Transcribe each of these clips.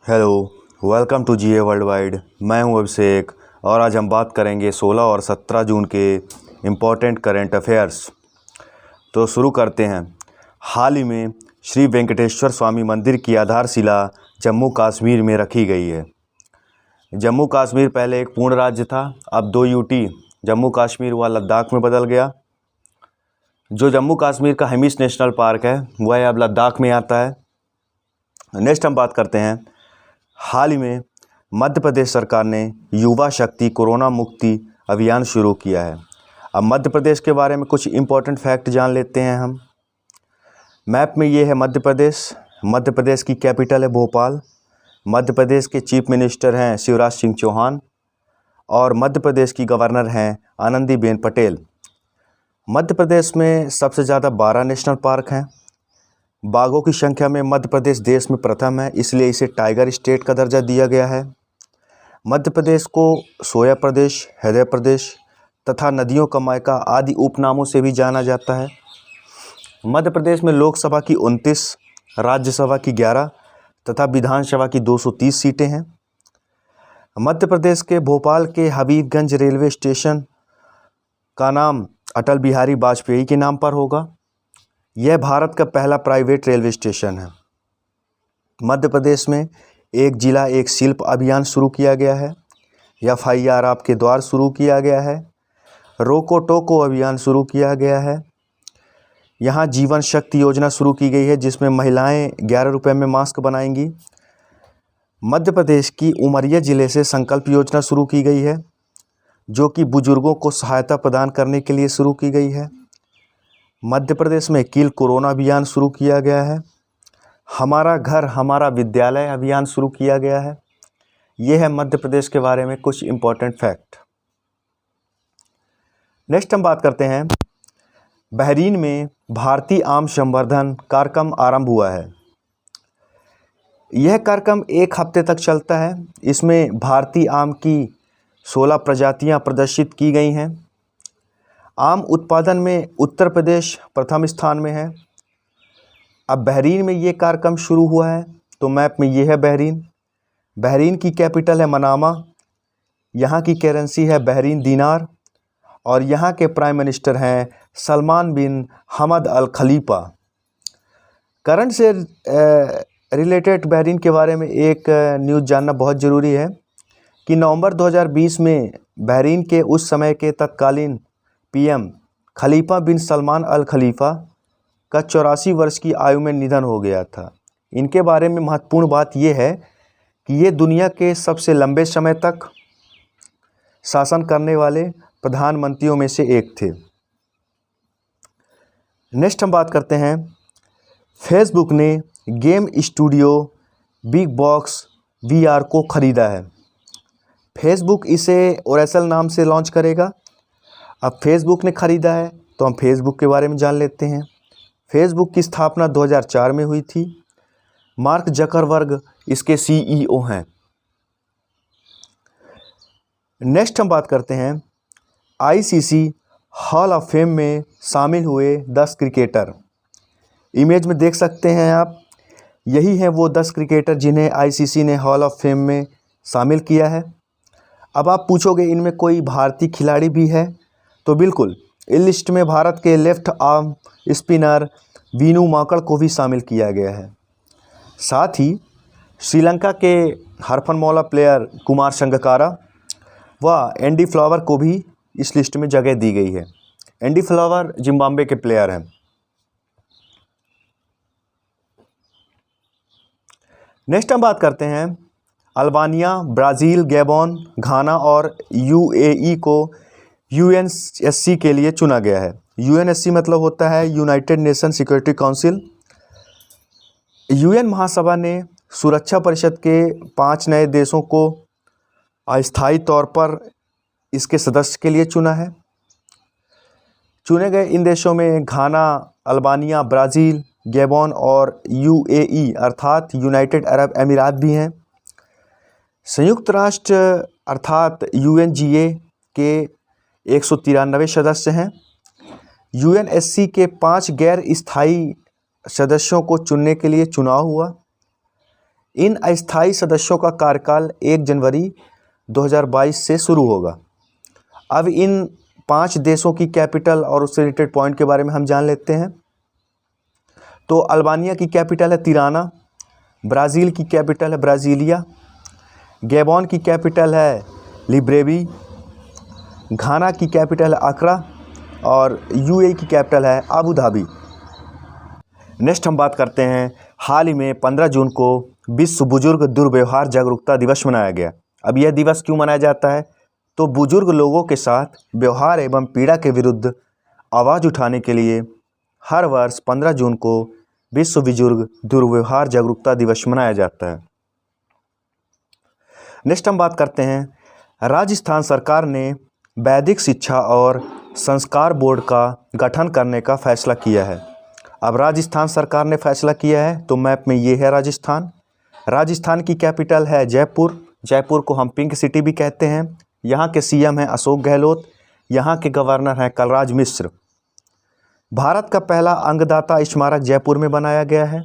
Hello, welcome to GA world wide. मैं हूं अभिषेक और आज हम बात करेंगे 16 और 17 जून के इम्पोर्टेंट करेंट अफेयर्स। तो शुरू करते हैं। हाल ही में श्री वेंकटेश्वर स्वामी मंदिर की आधारशिला जम्मू कश्मीर में रखी गई है। जम्मू कश्मीर पहले एक पूर्ण राज्य था, अब 2 यूटी जम्मू कश्मीर व लद्दाख में बदल गया। जो जम्मू कश्मीर का हिमिस नेशनल पार्क है वह अब लद्दाख में आता है। नेक्स्ट हम बात करते हैं। हाल ही में मध्य प्रदेश सरकार ने युवा शक्ति कोरोना मुक्ति अभियान शुरू किया है। अब मध्य प्रदेश के बारे में कुछ इम्पोर्टेंट फैक्ट जान लेते हैं हम। मैप में ये है मध्य प्रदेश। मध्य प्रदेश की कैपिटल है भोपाल। मध्य प्रदेश के चीफ मिनिस्टर हैं शिवराज सिंह चौहान और मध्य प्रदेश की गवर्नर हैं आनंदीबेन पटेल। मध्य प्रदेश में सबसे ज़्यादा 12 नेशनल पार्क हैं। बाघों की संख्या में मध्य प्रदेश देश में प्रथम है, इसलिए इसे टाइगर स्टेट का दर्जा दिया गया है। मध्य प्रदेश को सोया प्रदेश, हृदय प्रदेश तथा नदियों का मायका आदि उपनामों से भी जाना जाता है। मध्य प्रदेश में लोकसभा की 29, राज्यसभा की 11 तथा विधानसभा की 230 सीटें हैं। मध्य प्रदेश के भोपाल के हबीबगंज रेलवे स्टेशन का नाम अटल बिहारी वाजपेयी के नाम पर होगा। यह भारत का पहला प्राइवेट रेलवे स्टेशन है। मध्य प्रदेश में एक जिला एक शिल्प अभियान शुरू किया गया है। FIR आपके द्वार शुरू किया गया है। रोको टोको अभियान शुरू किया गया है। यहाँ जीवन शक्ति योजना शुरू की गई है जिसमें महिलाएं 11 रुपये में मास्क बनाएंगी। मध्य प्रदेश की उमरिया ज़िले से संकल्प योजना शुरू की गई है जो कि बुजुर्गों को सहायता प्रदान करने के लिए शुरू की गई है। मध्य प्रदेश में किल कोरोना अभियान शुरू किया गया है। हमारा घर हमारा विद्यालय अभियान शुरू किया गया है। ये है मध्य प्रदेश के बारे में कुछ इम्पोर्टेंट फैक्ट। नेक्स्ट हम बात करते हैं। बहरीन में भारतीय आम संवर्धन कार्यक्रम आरंभ हुआ है। यह कार्यक्रम 1 हफ्ते तक चलता है। इसमें भारतीय आम की 16 प्रजातियां प्रदर्शित की गई हैं। आम उत्पादन में उत्तर प्रदेश प्रथम स्थान में है। अब बहरीन में ये कार्यक्रम शुरू हुआ है तो मैप में ये है बहरीन। बहरीन की कैपिटल है मनामा। यहाँ की करेंसी है बहरीन दीनार और यहाँ के प्राइम मिनिस्टर हैं सलमान बिन हमद अल खलीफा। करंट से रिलेटेड बहरीन के बारे में एक न्यूज़ जानना बहुत ज़रूरी है कि नवंबर 2020 में बहरीन के उस समय के तत्कालीन PM खलीफा बिन सलमान अल खलीफा का 84 वर्ष की आयु में निधन हो गया था। इनके बारे में महत्वपूर्ण बात यह है कि ये दुनिया के सबसे लंबे समय तक शासन करने वाले प्रधानमंत्रियों में से एक थे। नेक्स्ट हम बात करते हैं। फेसबुक ने game studio big box VR को ख़रीदा है। फेसबुक इसे ओरेकल नाम से लॉन्च करेगा। अब फेसबुक ने ख़रीदा है तो हम फेसबुक के बारे में जान लेते हैं। फेसबुक की स्थापना 2004 में हुई थी। मार्क जकरबर्ग इसके CEO हैं। नेक्स्ट हम बात करते हैं। ICC हॉल ऑफ फेम में शामिल हुए 10 क्रिकेटर। इमेज में देख सकते हैं आप, यही हैं वो 10 क्रिकेटर जिन्हें ICC ने हॉल ऑफ फेम में शामिल किया है। अब आप पूछोगे इनमें कोई भारतीय खिलाड़ी भी है, तो बिल्कुल इस लिस्ट में भारत के लेफ्ट आर्म स्पिनर वीनू माकड़ को भी शामिल किया गया है। साथ ही श्रीलंका के हरफनमौला प्लेयर कुमार संगकारा व एंडी फ्लावर को भी इस लिस्ट में जगह दी गई है। एंडी फ्लावर जिम्बाब्वे के प्लेयर हैं। नेक्स्ट हम बात करते हैं। अल्बानिया, ब्राज़ील, गैबोन, घाना और UAE को UNSC के लिए चुना गया है। UNSC मतलब होता है United nation security council. UN महासभा ने सुरक्षा परिषद के 5 नए देशों को अस्थायी तौर पर इसके सदस्य के लिए चुना है। चुने गए इन देशों में घाना, अल्बानिया, ब्राज़ील, गैबोन और UAE अर्थात यूनाइटेड अरब अमीरात भी हैं। संयुक्त राष्ट्र अर्थात UNGA के 193 सदस्य हैं। UNSC के 5 गैर स्थायी सदस्यों को चुनने के लिए चुनाव हुआ। इन अस्थायी सदस्यों का कार्यकाल 1 जनवरी 2022 से शुरू होगा। अब इन 5 देशों की कैपिटल और उससे रिलेटेड पॉइंट के बारे में हम जान लेते हैं। तो अल्बानिया की कैपिटल है तिराना, ब्राज़ील की कैपिटल है ब्राज़ीलिया, गैबोन की कैपिटल है लिब्रेवी, घाना की कैपिटल है अक्रा और यूएई की कैपिटल है अबू धाबी। नेक्स्ट हम बात करते हैं, हाल ही में 15 जून को विश्व बुजुर्ग दुर्व्यवहार जागरूकता दिवस मनाया गया। अब यह दिवस क्यों मनाया जाता है? तो बुजुर्ग लोगों के साथ व्यवहार एवं पीड़ा के विरुद्ध आवाज़ उठाने के लिए हर वर्ष 15 जून को विश्व बुजुर्ग दुर्व्यवहार जागरूकता दिवस मनाया जाता है। नेक्स्ट हम बात करते हैं, राजस्थान सरकार ने वैदिक शिक्षा और संस्कार बोर्ड का गठन करने का फैसला किया है। अब राजस्थान सरकार ने फैसला किया है, तो मैप में ये है राजस्थान। राजस्थान की कैपिटल है जयपुर, जयपुर को हम पिंक सिटी भी कहते हैं। यहाँ के सीएम हैं अशोक गहलोत, यहाँ के गवर्नर हैं कलराज मिश्र। भारत का पहला अंगदाता स्मारक जयपुर में बनाया गया है।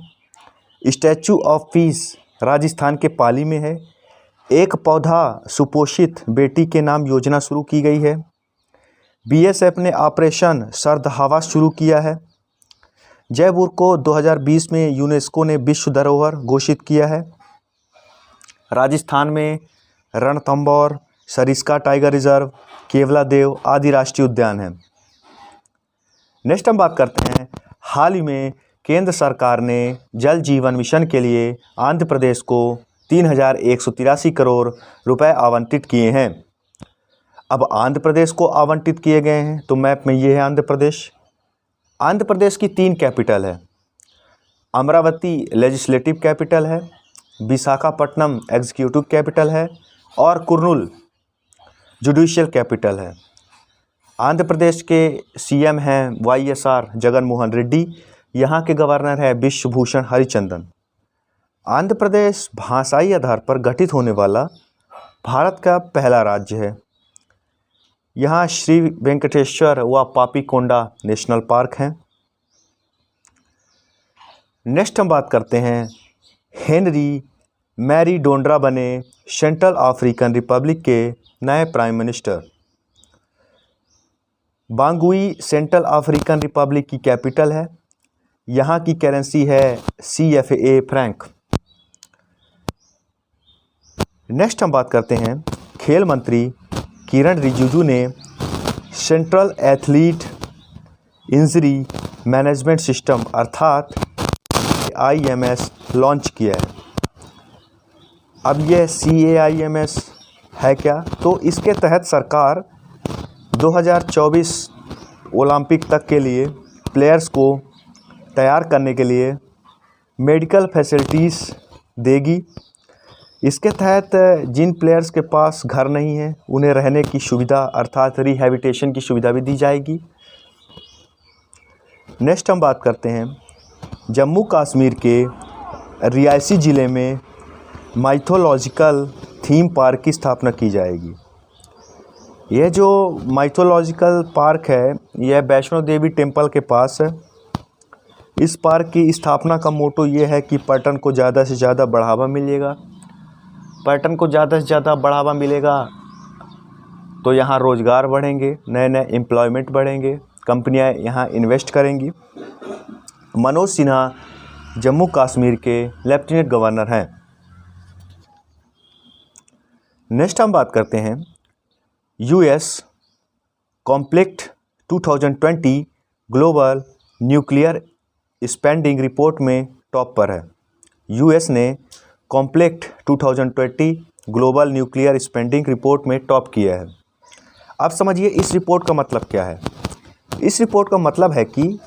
स्टैचू ऑफ पीस राजस्थान के पाली में है। एक पौधा सुपोषित बेटी के नाम योजना शुरू की गई है। बीएसएफ ने ऑपरेशन सर्द हवा शुरू किया है। जयपुर को 2020 में यूनेस्को ने विश्व धरोहर घोषित किया है। राजस्थान में रणथंभौर, सरिस्का टाइगर रिजर्व, केवलादेव आदि राष्ट्रीय उद्यान हैं। नेक्स्ट हम बात करते हैं, हाल ही में केंद्र सरकार ने जल जीवन मिशन के लिए आंध्र प्रदेश को 3,183 करोड़ रुपए आवंटित किए हैं। अब आंध्र प्रदेश को आवंटित किए गए हैं, तो मैप में ये है आंध्र प्रदेश। आंध्र प्रदेश की 3 कैपिटल है। अमरावती लेजिस्लेटिव कैपिटल है, विशाखापट्टनम एग्जीक्यूटिव कैपिटल है और कुर्नूल जुडिशियल कैपिटल है। आंध्र प्रदेश के सीएम हैं वाईएसआर जगन मोहन रेड्डी, यहाँ के गवर्नर है विश्वभूषण हरिचंदन। आंध्र प्रदेश भाषाई आधार पर गठित होने वाला भारत का पहला राज्य है। यहाँ श्री वेंकटेश्वर व पापीकोंडा नेशनल पार्क हैं। नेक्स्ट हम बात करते हैं, हेनरी मैरी डोंड्रा बने सेंट्रल अफ्रीकन रिपब्लिक के नए prime minister. Bangui Central African Republic की कैपिटल है। यहाँ की करेंसी है CFA फ्रैंक। नेक्स्ट हम बात करते हैं, खेल मंत्री किरण रिजिजू ने central athlete injury management system अर्थात CAIMS लॉन्च किया है। अब यह CAIMS है क्या? तो इसके तहत सरकार 2024 ओलंपिक तक के लिए प्लेयर्स को तैयार करने के लिए मेडिकल फैसिलिटीज़ देगी। इसके तहत जिन प्लेयर्स के पास घर नहीं है उन्हें रहने की सुविधा अर्थात रिहैबिलिटेशन की सुविधा भी दी जाएगी। नेक्स्ट हम बात करते हैं, जम्मू कश्मीर के रियासी ज़िले में माइथोलॉजिकल थीम पार्क की स्थापना की जाएगी। यह जो माइथोलॉजिकल पार्क है यह वैष्णो देवी टेम्पल के पास है। इस पार्क की स्थापना का मोटो ये है कि पर्यटन को ज़्यादा से ज़्यादा बढ़ावा मिलेगा। पर्यटन को ज़्यादा से ज़्यादा बढ़ावा मिलेगा तो यहाँ रोज़गार बढ़ेंगे, नए नए एम्प्लॉयमेंट बढ़ेंगे, कंपनियाँ यहाँ इन्वेस्ट करेंगी। मनोज सिन्हा जम्मू कश्मीर के लेफ्टिनेंट गवर्नर हैं। नेक्स्ट हम बात करते हैं, US कॉम्प्लेक्ट 2020 global nuclear spending report में टॉप पर है। US ने कॉम्प्लेक्ट 2020 ग्लोबल न्यूक्लियर स्पेंडिंग रिपोर्ट में टॉप किया है। अब समझिए इस रिपोर्ट का मतलब क्या है। इस रिपोर्ट का मतलब है कि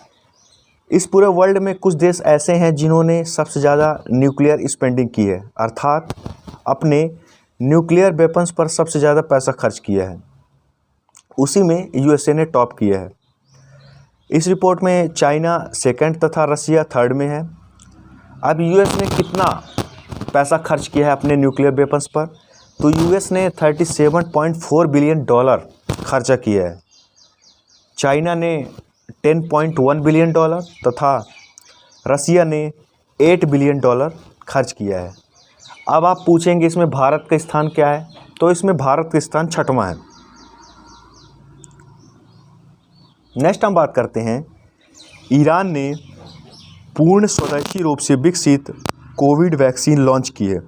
इस पूरे वर्ल्ड में कुछ देश ऐसे हैं जिन्होंने सबसे ज़्यादा न्यूक्लियर स्पेंडिंग की है, अर्थात अपने न्यूक्लियर वेपन्स पर सबसे ज़्यादा पैसा खर्च किया है। उसी में USA ने टॉप किया है। इस रिपोर्ट में चाइना सेकंड तथा रसिया थर्ड में है। अब US ने कितना पैसा खर्च किया है अपने न्यूक्लियर वेपन्स पर? तो US ने $37.4 बिलियन खर्चा किया है। चाइना ने $10.1 बिलियन तथा रसिया ने $8 बिलियन खर्च किया है। अब आप पूछेंगे इसमें भारत का स्थान क्या है, तो इसमें भारत का स्थान 6वां है। नेक्स्ट हम बात करते हैं, ईरान ने पूर्ण स्वदेशी रूप से विकसित कोविड वैक्सीन लॉन्च की है।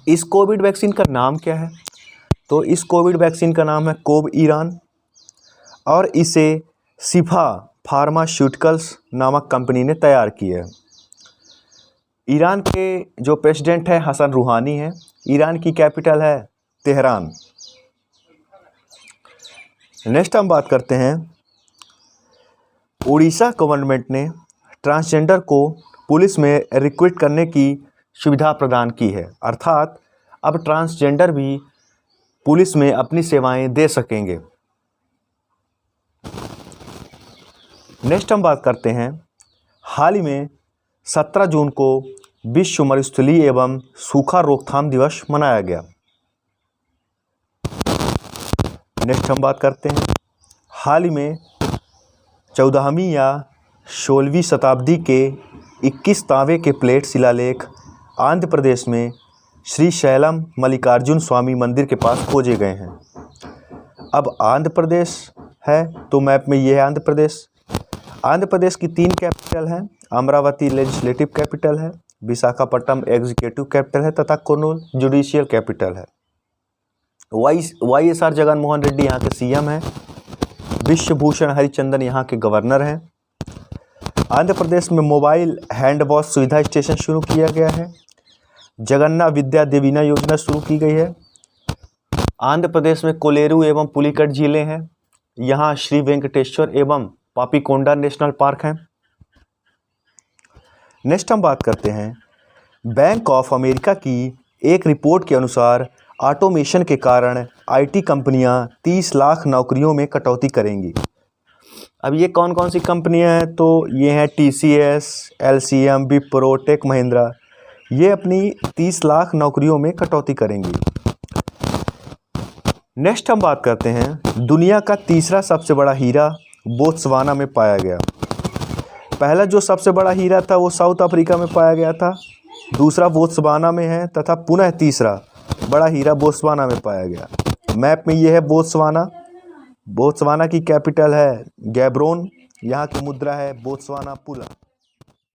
इस कोविड वैक्सीन का नाम क्या है, तो इस कोविड वैक्सीन का नाम है कोवईरान और इसे शिफा फार्मास्यूटिकल्स नामक कंपनी ने तैयार की है। ईरान के जो प्रेसिडेंट है हसन रूहानी है। ईरान की कैपिटल है तेहरान। नेक्स्ट हम बात करते हैं, उड़ीसा गवर्नमेंट ने ट्रांसजेंडर को पुलिस में रिक्रूट करने की सुविधा प्रदान की है, अर्थात अब ट्रांसजेंडर भी पुलिस में अपनी सेवाएं दे सकेंगे। नेक्स्ट हम बात करते हैं, हाल ही में 17 जून को विश्व मरुस्थलीय एवं सूखा रोकथाम दिवस मनाया गया। नेक्स्ट हम बात करते हैं, हाल ही में 14वीं या 16वीं शताब्दी के 21 तांबे के प्लेट शिलालेख आंध्र प्रदेश में श्री शैलम मल्लिकार्जुन स्वामी मंदिर के पास खोजे गए हैं। अब आंध्र प्रदेश है तो मैप में ये है आंध्र प्रदेश। आंध्र प्रदेश की 3 कैपिटल हैं, अमरावती लेजिस्लेटिव कैपिटल है, विशाखापट्टनम एग्जीक्यूटिव कैपिटल है तथा कुर्नूल जुडिशियल कैपिटल है। YSR जगनमोहन रेड्डी यहाँ के CM हैं। विश्वभूषण हरिचंदन यहाँ के गवर्नर हैं। आंध्र प्रदेश में मोबाइल हैंड वॉश सुविधा स्टेशन शुरू किया गया है। जगन्नाथ विद्या देवीना योजना शुरू की गई है। आंध्र प्रदेश में कोलेरू एवं पुलिकट जिले हैं। यहाँ श्री वेंकटेश्वर एवं पापीकोंडा नेशनल पार्क हैं। नेक्स्ट हम बात करते हैं, बैंक ऑफ अमेरिका की एक रिपोर्ट के अनुसार ऑटोमेशन के कारण IT कंपनियां 30 लाख नौकरियों में कटौती करेंगी। अब ये कौन कौन सी कंपनियां हैं, तो ये हैं TCS, LCM, Wipro, tech Mahindra. ये अपनी 30 लाख नौकरियों में कटौती करेंगी। नेक्स्ट हम बात करते हैं, दुनिया का तीसरा सबसे बड़ा हीरा बोत्सवाना में पाया गया। पहला जो सबसे बड़ा हीरा था वो साउथ अफ्रीका में पाया गया था, दूसरा बोत्सवाना में है तथा पुनः तीसरा बड़ा हीरा बोत्सवाना में पाया गया। मैप में ये है बोत्सवाना। बोत्सवाना की कैपिटल है गैब्रोन। यहाँ की मुद्रा है बोत्सवाना पुला।